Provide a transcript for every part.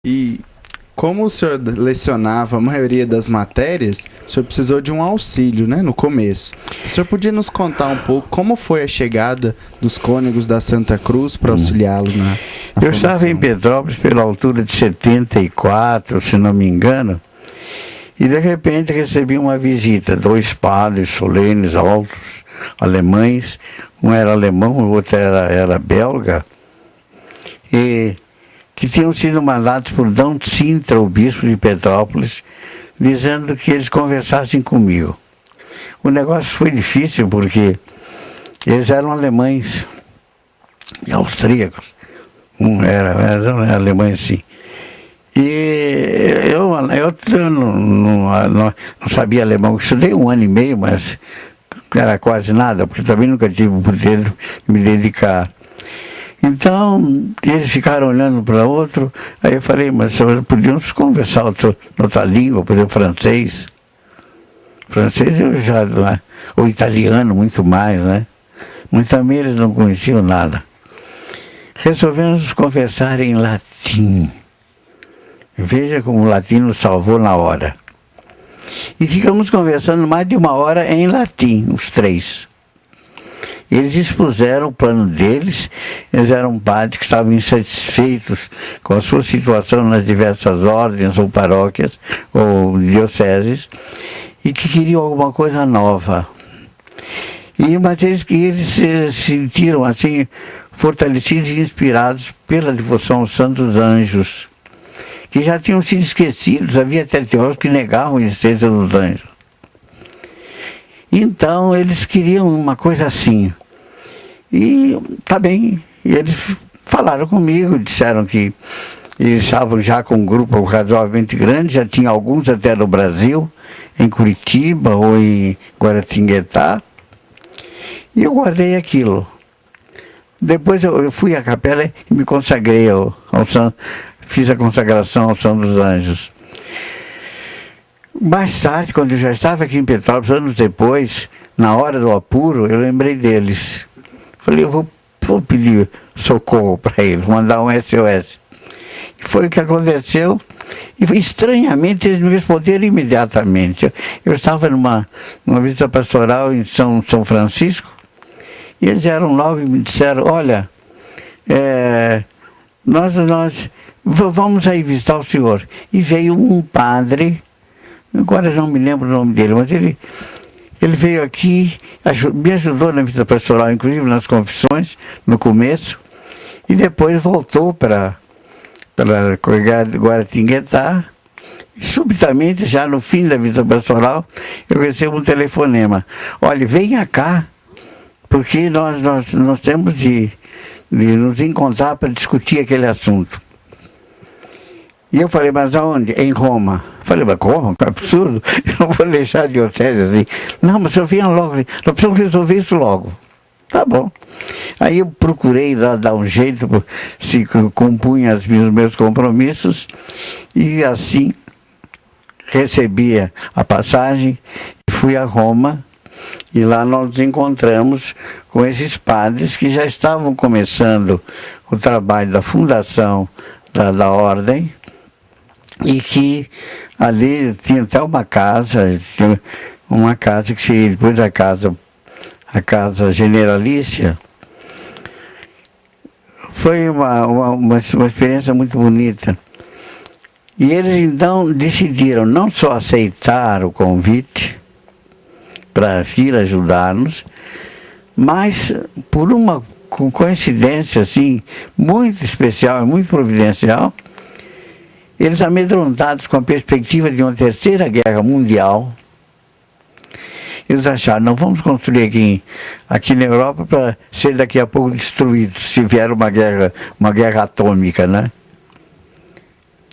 E como o senhor lecionava a maioria das matérias, o senhor precisou de um auxílio, né, no começo. O senhor podia nos contar um pouco como foi a chegada dos cônegos da Santa Cruz para auxiliá-lo na Eu fundação? estava em Petrópolis pela altura de 74, se não me engano, e de repente recebi uma visita, 2 padres solenes, altos, alemães, um era alemão, o outro era belga, e que tinham sido mandados por D. Sintra, o bispo de Petrópolis, dizendo que eles conversassem comigo. O negócio foi difícil porque eles eram alemães e austríacos, eram alemães sim. E eu não sabia alemão, estudei 1 ano e meio, mas era quase nada, porque também nunca tive o poder de me dedicar. Então, eles ficaram olhando para outro, aí eu falei, mas podíamos conversar outra língua, por exemplo, francês. Francês eu já, ou italiano, muito mais, né? Mas também eles não conheciam nada. Resolvemos conversar em latim. Veja como o latim nos salvou na hora. E ficamos conversando mais de 1 hora em latim, os 3. Eles expuseram o plano deles, eles eram padres que estavam insatisfeitos com a sua situação nas diversas ordens ou paróquias ou dioceses e que queriam alguma coisa nova. Mas eles se sentiram assim fortalecidos e inspirados pela devoção aos santos anjos, que já tinham sido esquecidos, havia até teólogos que negavam a existência dos anjos. Então eles queriam uma coisa assim. E tá bem, e eles falaram comigo, disseram que eles estavam já com um grupo razoavelmente grande, já tinha alguns até no Brasil, em Curitiba ou em Guaratinguetá, e eu guardei aquilo. Depois eu fui à capela e me consagrei ao Santo, fiz a consagração ao São dos Anjos. Mais tarde, quando eu já estava aqui em Petrópolis, anos depois, na hora do apuro, eu lembrei deles. Falei, eu vou pedir socorro para eles, mandar um SOS. E foi o que aconteceu. E estranhamente eles me responderam imediatamente. Eu estava numa visita pastoral em São Francisco, e eles vieram logo e me disseram, olha, nós vamos aí visitar o senhor. E veio um padre, agora não me lembro o nome dele, mas ele veio aqui, me ajudou na vida pastoral, inclusive nas confissões, no começo, e depois voltou para Guaratinguetá. E subitamente, já no fim da vida pastoral, eu recebo um telefonema. Olha, venha cá, porque nós temos de nos encontrar para discutir aquele assunto. E eu falei, mas aonde? Em Roma. Falei, mas como? Que absurdo. Eu não vou deixar a diocese assim. Não, mas eu vinha logo. Nós precisamos resolver isso logo. Tá bom. Aí eu procurei dar um jeito, se compunha os meus compromissos, e assim recebia a passagem e fui a Roma. E lá nós nos encontramos com esses padres que já estavam começando o trabalho da fundação da ordem, e que ali tinha até uma casa que seria depois a casa generalícia. Foi uma experiência muito bonita. E eles então decidiram não só aceitar o convite para vir ajudar-nos, mas por uma coincidência assim, muito especial, muito providencial, eles amedrontados com a perspectiva de uma 3ª guerra mundial, eles acharam, não vamos construir aqui na Europa para ser daqui a pouco destruídos, se vier uma guerra atômica, né?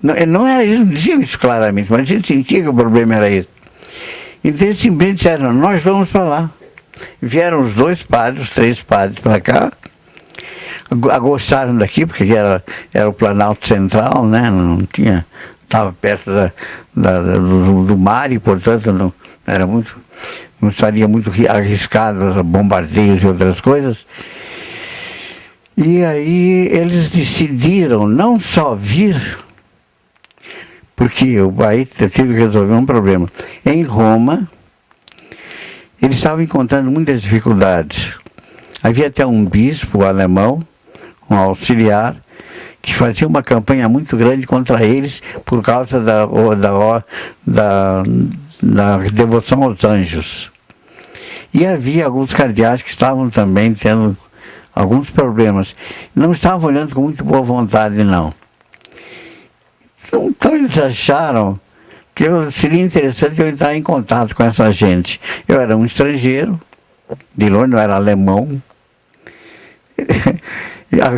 Não era isso, não diziam isso claramente, mas eles sentiam que o problema era esse. Então eles simplesmente disseram, nós vamos para lá. Vieram os 2 padres, os 3 padres para cá, gostaram daqui, porque era o Planalto Central, né? Não tinha, estava perto do mar, e portanto não estaria muito arriscado bombardeios e outras coisas. E aí eles decidiram não só vir, porque aí eu tive que resolver um problema. Em Roma, eles estavam encontrando muitas dificuldades. Havia até um bispo alemão, um auxiliar, que fazia uma campanha muito grande contra eles por causa da devoção aos anjos. E havia alguns cardeais que estavam também tendo alguns problemas. Não estavam olhando com muito boa vontade, não. Então eles acharam que seria interessante eu entrar em contato com essa gente. Eu era um estrangeiro, de longe, eu era alemão.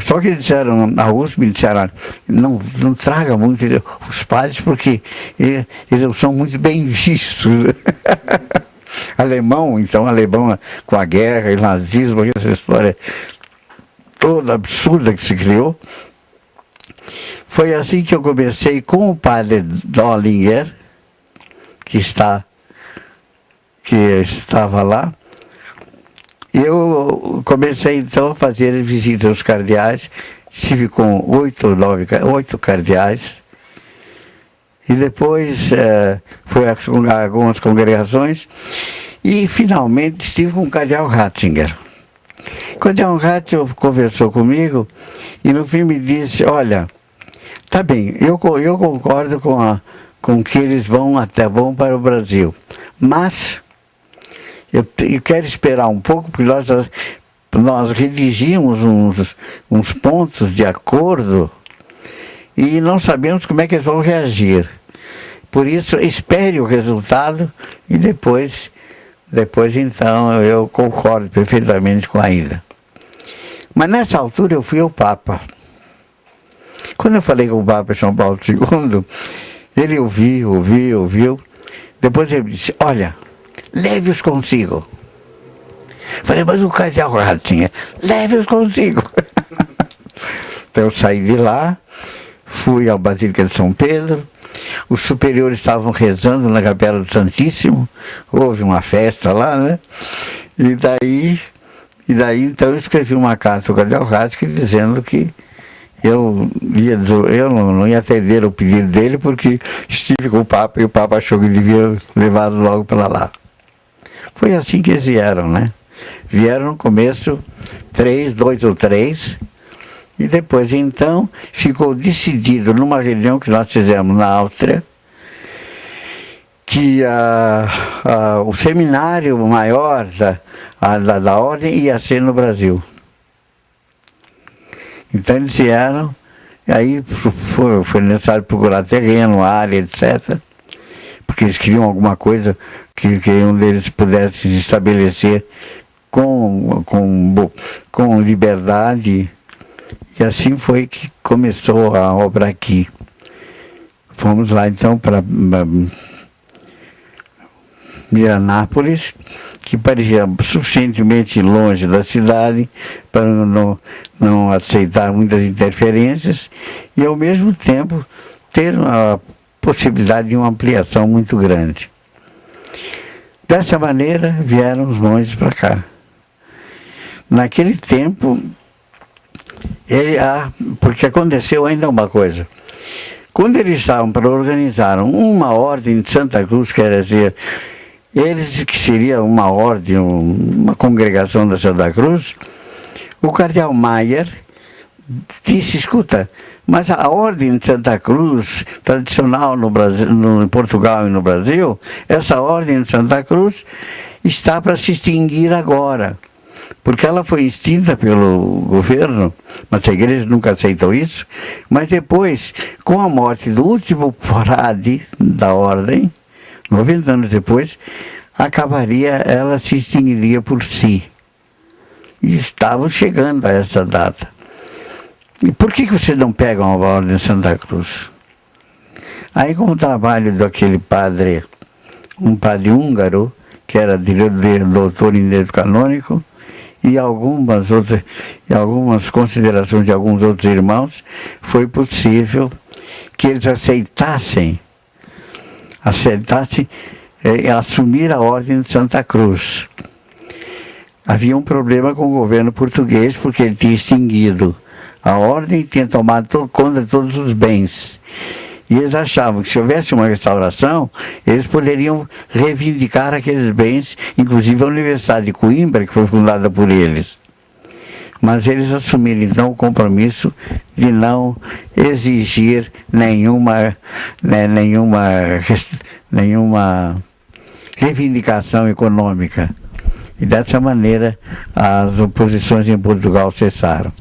Só que eles disseram, na USP, me disseram, não traga muito os padres porque eles são muito bem vistos. Alemão, então, alemão com a guerra e nazismo, essa história toda absurda que se criou. Foi assim que eu comecei com o padre Dollinger, que estava lá. Eu comecei então a fazer visitas aos cardeais, estive com 8 cardeais, e depois fui a algumas congregações, e finalmente estive com o cardeal Ratzinger. O cardeal Ratzinger conversou comigo, e no fim me disse, olha, tá bem, eu concordo com que eles vão para o Brasil, mas eu quero esperar um pouco, porque nós redigimos uns pontos de acordo e não sabemos como é que eles vão reagir. Por isso, espere o resultado e depois então, eu concordo perfeitamente com a ida. Mas nessa altura eu fui ao Papa. Quando eu falei com o Papa São Paulo II, ele ouviu. Depois ele disse, olha, leve-os consigo. Falei, mas o cardeal Ratzinger, leve-os consigo. Então eu saí de lá, fui à Basílica de São Pedro, os superiores estavam rezando na Capela do Santíssimo, houve uma festa lá, né? E daí então eu escrevi uma carta ao cardeal Ratzinger dizendo que eu não ia atender o pedido dele porque estive com o Papa e o Papa achou que devia levá-lo logo para lá. Foi assim que eles vieram, né? Vieram no começo 2 ou 3, e depois então ficou decidido numa reunião que nós fizemos na Áustria, que o seminário maior da ordem ia ser no Brasil. Então eles vieram, e aí foi necessário procurar terreno, área, etc., porque eles queriam alguma coisa que um deles pudesse se estabelecer com liberdade, e assim foi que começou a obra aqui. Fomos lá então para Miranápolis, que parecia suficientemente longe da cidade para não aceitar muitas interferências e ao mesmo tempo ter a possibilidade de uma ampliação muito grande. Dessa maneira vieram os monges para cá. Naquele tempo, porque aconteceu ainda uma coisa. Quando eles estavam para organizar uma ordem de Santa Cruz, quer dizer, eles que seria uma ordem, uma congregação da Santa Cruz, o cardeal Maier disse, escuta, mas a ordem de Santa Cruz, tradicional no Brasil, em Portugal e no Brasil, essa ordem de Santa Cruz está para se extinguir agora, porque ela foi extinta pelo governo, mas a igreja nunca aceitou isso, mas depois, com a morte do último frade da ordem, 90 anos depois, ela se extinguiria por si. E estavam chegando a essa data. E por que você não pega uma ordem de Santa Cruz? Aí, com o trabalho daquele padre, um padre húngaro, que era doutor em direito canônico, e algumas considerações de alguns outros irmãos, foi possível que eles aceitassem assumir a ordem de Santa Cruz. Havia um problema com o governo português, porque ele tinha extinguido a ordem e tinha tomado conta de todos os bens. E eles achavam que se houvesse uma restauração, eles poderiam reivindicar aqueles bens, inclusive a Universidade de Coimbra, que foi fundada por eles. Mas eles assumiram então o compromisso de não exigir nenhuma reivindicação econômica. E dessa maneira as oposições em Portugal cessaram.